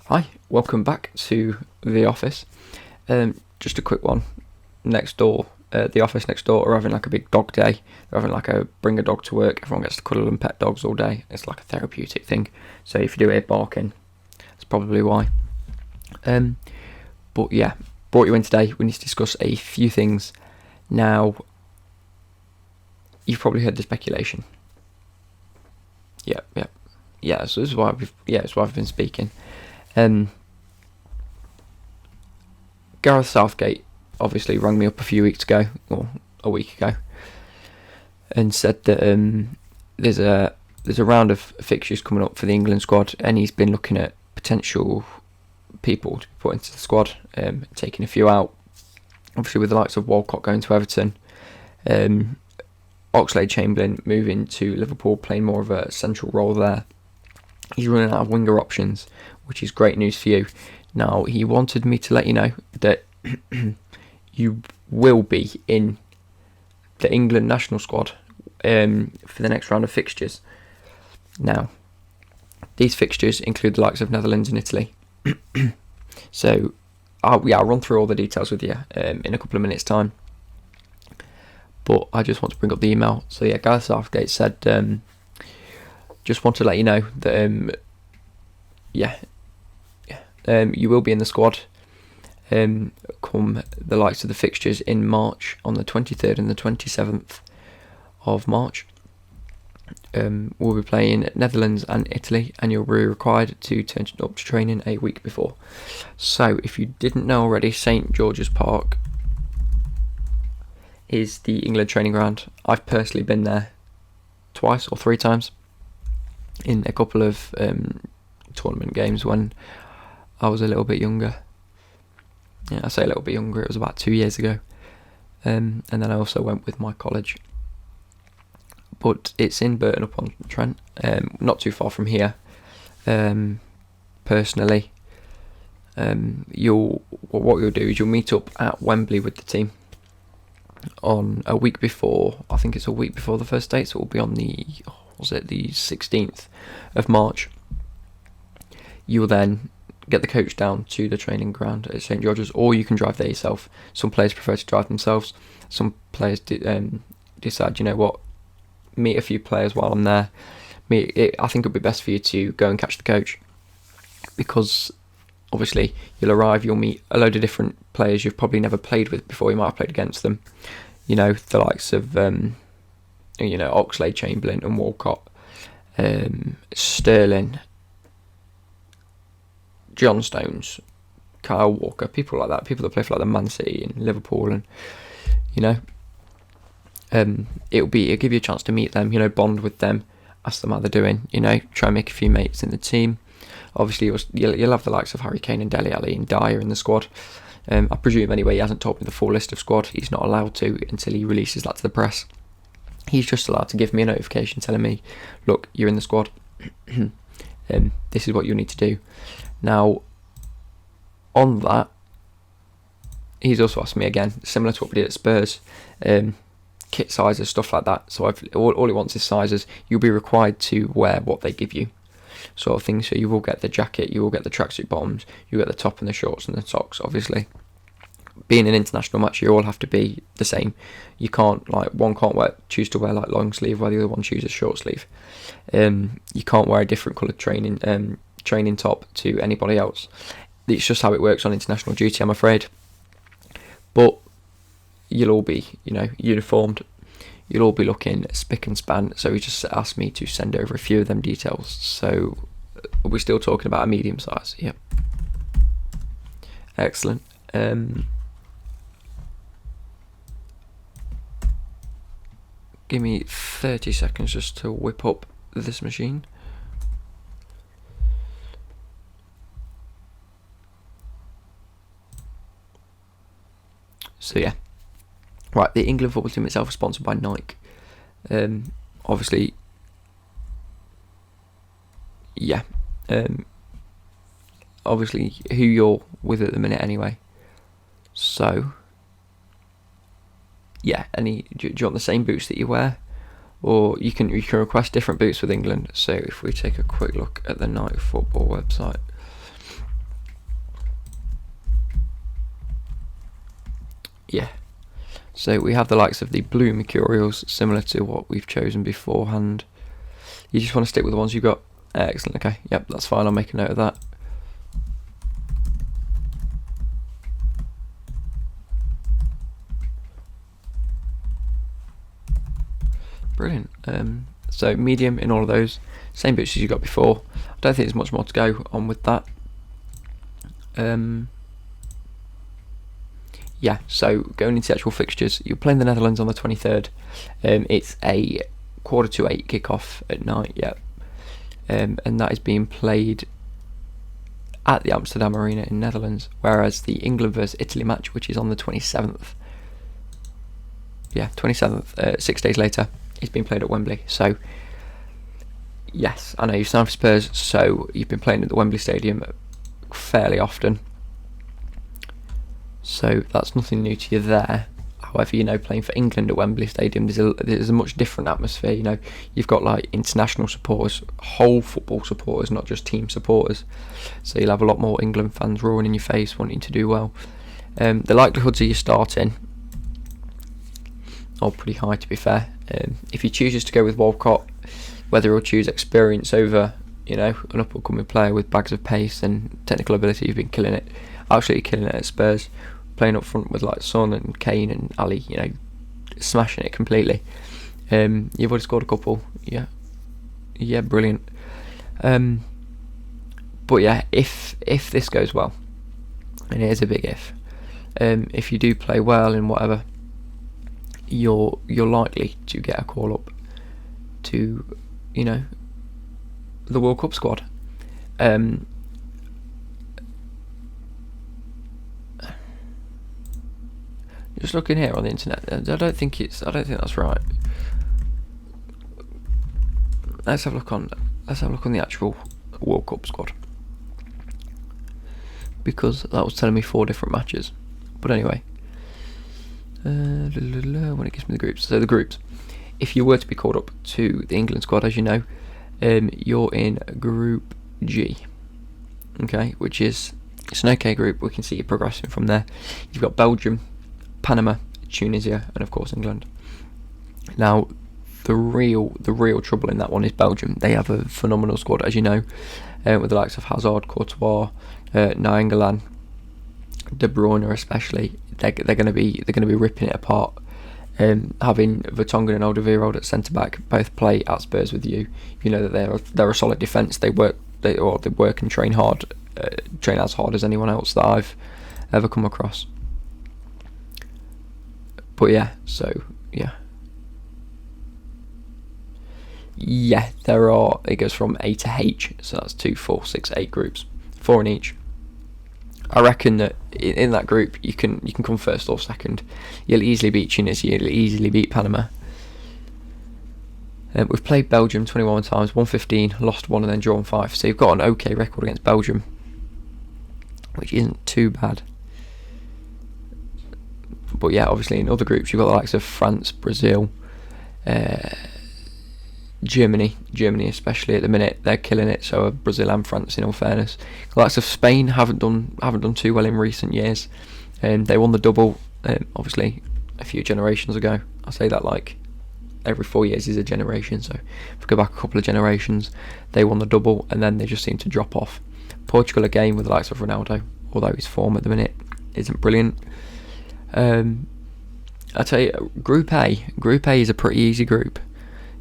Hi, welcome back to the office. Just a quick one. Next door, the office next door are having like a big dog day. They're having like a bring a dog to work. Everyone gets to cuddle and pet dogs all day. It's like a therapeutic thing. So if you do hear barking, that's probably why. But yeah, brought you in today. We need to discuss a few things. Now, you've probably heard the speculation. Yeah. So this is why I've been speaking. Gareth Southgate obviously rang me up a few weeks ago, or a week ago, and said that there's a round of fixtures coming up for the England squad, and he's been looking at potential people to be put into the squad, taking a few out. Obviously, with the likes of Walcott going to Everton, Oxlade-Chamberlain moving to Liverpool, playing more of a central role there. He's running out of winger options, which is great news for you. Now, he wanted me to let you know that you will be in the England national squad for the next round of fixtures. Now, these fixtures include the likes of Netherlands and Italy. So, I'll run through all the details with you in a couple of minutes' time. But I just want to bring up the email. So, yeah, Gareth Southgate said... just want to let you know that, you will be in the squad come the likes of the fixtures in March, on the 23rd and the 27th of March. We'll be playing Netherlands and Italy, and you'll be required to turn up to training a week before. So, if you didn't know already, St George's Park is the England training ground. I've personally been there twice or three times in a couple of tournament games when I was a little bit younger. Yeah, I say a little bit younger, it was about 2 years ago. And then I also went with my college. But it's in Burton-upon-Trent, not too far from here. Personally, what you'll do is you'll meet up at Wembley with the team on a week before. I think it's a week before the first date, so it will be on the 16th of March. You will then get the coach down to the training ground at St George's, or you can drive there yourself. Some players prefer to drive themselves. Some players decide, you know what, meet a few players while I'm there. I think it would be best for you to go and catch the coach, because obviously you'll arrive, you'll meet a load of different players you've probably never played with before. You might have played against them. You know, the likes of Oxlade-Chamberlain and Walcott, Sterling, John Stones, Kyle Walker, people like that, people that play for like the Man City and Liverpool, and it'll give you a chance to meet them, bond with them, ask them how they're doing, try and make a few mates in the team. Obviously, you'll have the likes of Harry Kane and Dele Alli and Dyer in the squad. I presume anyway, he hasn't told me the full list of squad. He's not allowed to until he releases that to the press. He's just allowed to give me a notification telling me, look, you're in the squad. This is what you need to do. Now, on that, he's also asked me again, similar to what we did at Spurs, kit sizes, stuff like that. So all he wants is sizes. You'll be required to wear what they give you, sort of thing. So you will get the jacket, you will get the tracksuit bottoms, you get the top and the shorts and the socks, obviously. Being an international match, you all have to be the same. You can't, one can't choose to wear long sleeve while the other one chooses short sleeve. You can't wear a different coloured training top to anybody else. It's just how it works on international duty, I'm afraid. But you'll all be, uniformed. You'll all be looking spick and span. So he just asked me to send over a few of them details. So are we still talking about a medium size? Yep. Excellent. Give me 30 seconds just to whip up this machine. So yeah, right. The England football team itself is sponsored by Nike. Obviously, yeah. Obviously, who you're with at the minute, anyway. So, yeah. Do you want the same boots that you wear, or you can request different boots with England? So, if we take a quick look at the Nike Football website, yeah. So we have the likes of the blue Mercurials, similar to what we've chosen beforehand. You just want to stick with the ones you got. Excellent. Okay. Yep, that's fine. I'll make a note of that. Brilliant. So medium in all of those, same bits as you got before. I don't think there's much more to go on with that. Yeah, so going into the actual fixtures, you're playing the Netherlands on the 23rd. It's a 7:45 kickoff at night, yeah. And that is being played at the Amsterdam Arena in Netherlands, whereas the England versus Italy match, which is on the 27th, 6 days later, is being played at Wembley. So, yes, I know you've signed for Spurs, so you've been playing at the Wembley Stadium fairly often. So that's nothing new to you there. However, playing for England at Wembley Stadium, there's a much different atmosphere. You've got like international supporters, whole football supporters, not just team supporters. So you'll have a lot more England fans roaring in your face, wanting to do well. The likelihoods of you starting are pretty high, to be fair. If he chooses to go with Walcott, whether he'll choose experience over, an up-and-coming player with bags of pace and technical ability, you've been killing it, absolutely killing it at Spurs. Playing up front with like Son and Kane and Ali, smashing it completely. You've already scored a couple, yeah, brilliant. But yeah, if this goes well, and it is a big if you do play well and whatever, you're likely to get a call up to, the World Cup squad. Just looking here on the internet, I don't think that's right. Let's have a look on the actual World Cup squad, because that was telling me 4 different matches. But anyway, when it gives me the groups, so the groups, if you were to be called up to the England squad, as you know, you're in Group G, okay, which is, it's an okay group. We can see you progressing from there. You've got Belgium, Panama, Tunisia, and of course England. Now, the real trouble in that one is Belgium. They have a phenomenal squad, as you know, with the likes of Hazard, Courtois, Nainggolan, De Bruyne, especially. They're going to be ripping it apart. Having Vertonghen and Alderweireld at centre back both play at Spurs with you, you know that they're a solid defence. They work and train hard, train as hard as anyone else that I've ever come across. But yeah, so there are. It goes from A to H, so that's 2, 4, 6, 8 groups, 4 in each. I reckon that in that group you can come first or second. You'll easily beat Tunisia. You'll easily beat Panama. We've played Belgium 21 times, won 15, lost 1, and then drawn 5. So you've got an okay record against Belgium, which isn't too bad. But yeah, obviously in other groups you've got the likes of France, Brazil, Germany especially at the minute, they're killing it. So are Brazil and France, in all fairness. The likes of Spain haven't done too well in recent years. They won the double, obviously a few generations ago. I say that like every 4 years is a generation. So if we go back a couple of generations, they won the double and then they just seem to drop off. Portugal again with the likes of Ronaldo, although his form at the minute isn't brilliant. I tell you, Group A is a pretty easy group.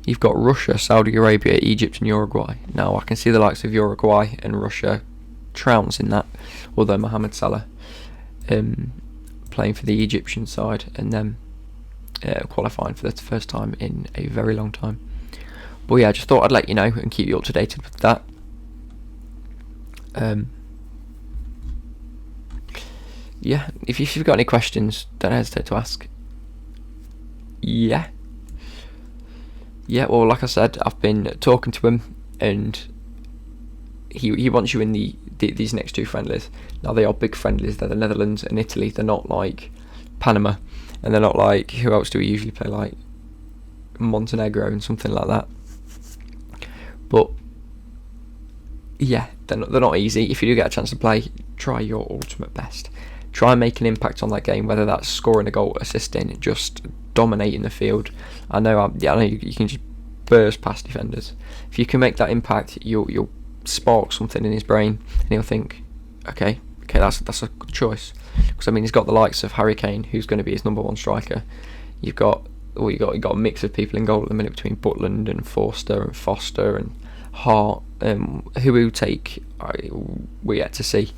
You've got Russia, Saudi Arabia, Egypt and Uruguay. Now I can see the likes of Uruguay and Russia trouncing that, although Mohamed Salah playing for the Egyptian side and then qualifying for the first time in a very long time. But yeah, I just thought I'd let you know and keep you up to date with that. Yeah, if you've got any questions, don't hesitate to ask. Yeah, well, like I said, I've been talking to him, and he wants you in these next 2 friendlies. Now, they are big friendlies. They're the Netherlands and Italy. They're not like Panama, and they're not like, who else do we usually play, like Montenegro and something like that. But yeah, they're not easy. If you do get a chance to play, try your ultimate best. try and make an impact on that game, whether that's scoring a goal, assisting, just dominating the field. I know you can just burst past defenders. If you can make that impact, you'll spark something in his brain, and he'll think, okay, that's a good choice. Because I mean, he's got the likes of Harry Kane, who's going to be his number one striker. You've got a mix of people in goal at the minute between Butland and Forster and Foster and Hart. Who will take, we're yet to see.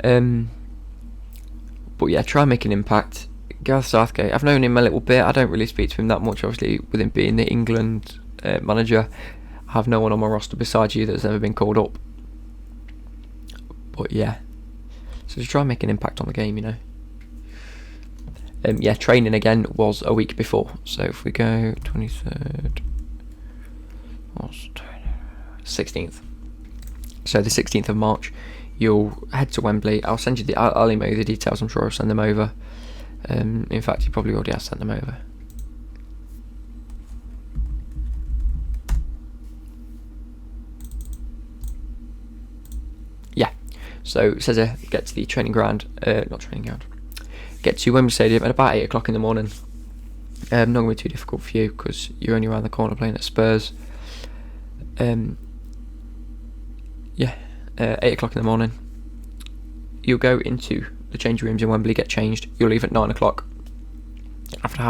But yeah, try and make an impact. Gareth Southgate, I've known him a little bit. I don't really speak to him that much, obviously, with him being the England manager. I have no one on my roster besides you that's ever been called up. But yeah, so just try and make an impact on the game, you know. Yeah, training again was a week before. So if we go 23rd, 16th. So the 16th of March, you'll head to Wembley. I'll send you I'll email you the details. I'm sure I'll send them over. In fact, you probably already have sent them over. Yeah. So it says here, get to the training ground. Not training ground. Get to Wembley Stadium at about 8 o'clock in the morning. Not going to be too difficult for you because you're only around the corner playing at Spurs. 8 o'clock in the morning. You'll go into the changing rooms in Wembley, get changed. You'll leave at 9 o'clock. After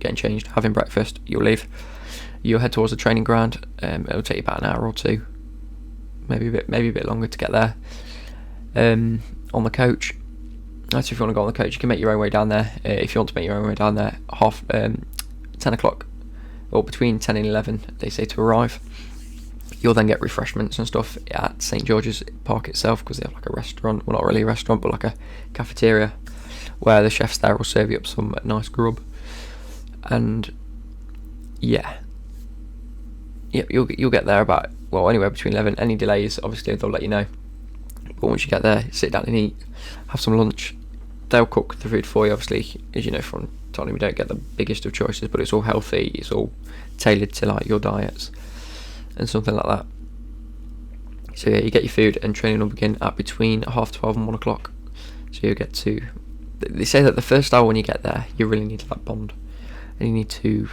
getting changed, having breakfast, you'll leave. You'll head towards the training ground. It'll take you about an hour or two, maybe a bit longer to get there. On the coach. That's if you want to go on the coach. You can make your own way down there. If you want to make your own way down there, 10 o'clock or between 10 and 11, they say to arrive. You'll then get refreshments and stuff at St George's Park itself, because they have like a restaurant. Well, not really a restaurant, but like a cafeteria where the chefs there will serve you up some nice grub. And yeah, you'll get there about, well, anywhere between 11. Any delays, obviously they'll let you know. But once you get there, sit down and eat, have some lunch. They'll cook the food for you, obviously. As you know from Tottenham, you don't get the biggest of choices, but it's all healthy. It's all tailored to like your diets and something like that. So yeah, you get your food, and training will begin at between 12:30 and 1 o'clock. So you'll get to. They say that the first hour when you get there, you really need to like bond, and you need to,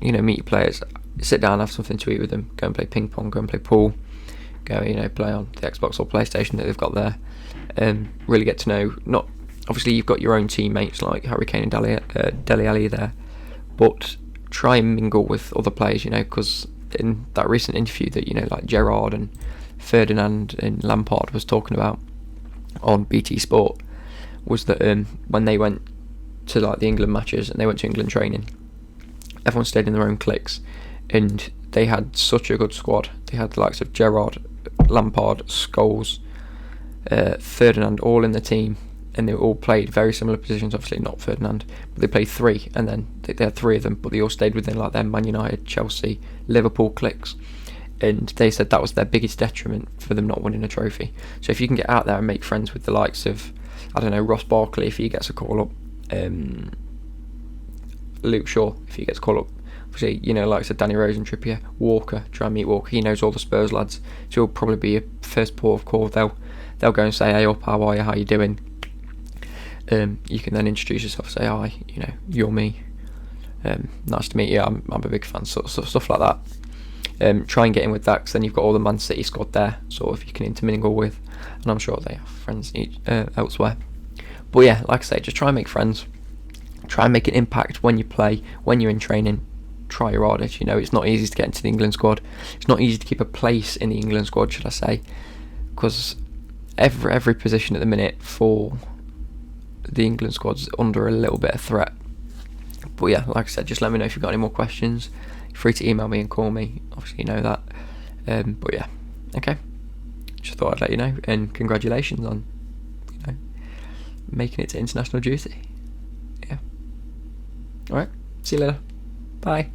meet your players, sit down, have something to eat with them, go and play ping pong, go and play pool, go play on the Xbox or PlayStation that they've got there. Really get to know. Not obviously you've got your own teammates like Harry Kane and Dele Alli there, but try and mingle with other players. Because in that recent interview that like Gerrard and Ferdinand and Lampard was talking about on BT Sport, was that when they went to like the England matches and they went to England training, everyone stayed in their own cliques, and they had such a good squad. They had the likes of Gerrard, Lampard, Scholes, Ferdinand all in the team, and they all played very similar positions. Obviously not Ferdinand, but they played three, and then they had three of them, but they all stayed within like their Man United, Chelsea, Liverpool cliques, and they said that was their biggest detriment for them not winning a trophy. So if you can get out there and make friends with the likes of, I don't know, Ross Barkley if he gets a call up, Luke Shaw if he gets a call up, obviously like I said, Danny Rose and Trippier, Walker, try and meet Walker. He knows all the Spurs lads, so he'll probably be a first port of call. They'll go and say, hey up, how are you, how you doing? You can then introduce yourself, say hi, you're me, nice to meet you, I'm a big fan, stuff like that. Try and get in with that, because then you've got all the Man City squad there, sort of, you can intermingle with, and I'm sure they have friends elsewhere. But yeah, like I say, just try and make friends, try and make an impact when you play, when you're in training. Try your hardest. It's not easy to get into the England squad. It's not easy to keep a place in the England squad, should I say, because every position at the minute for the England squad's under a little bit of threat. But yeah, like I said, just let me know if you've got any more questions. You're free to email me and call me, obviously you know that. But yeah, okay, just thought I'd let you know, and congratulations on making it to international duty. Yeah, alright, see you later, bye.